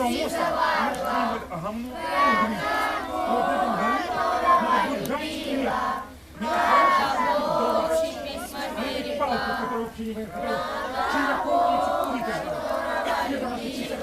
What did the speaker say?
моста, а гамно угли. Вот в этом говне надо будет гамчик. Не палку, которую вообще не которую широко и улицы. Это надо чисто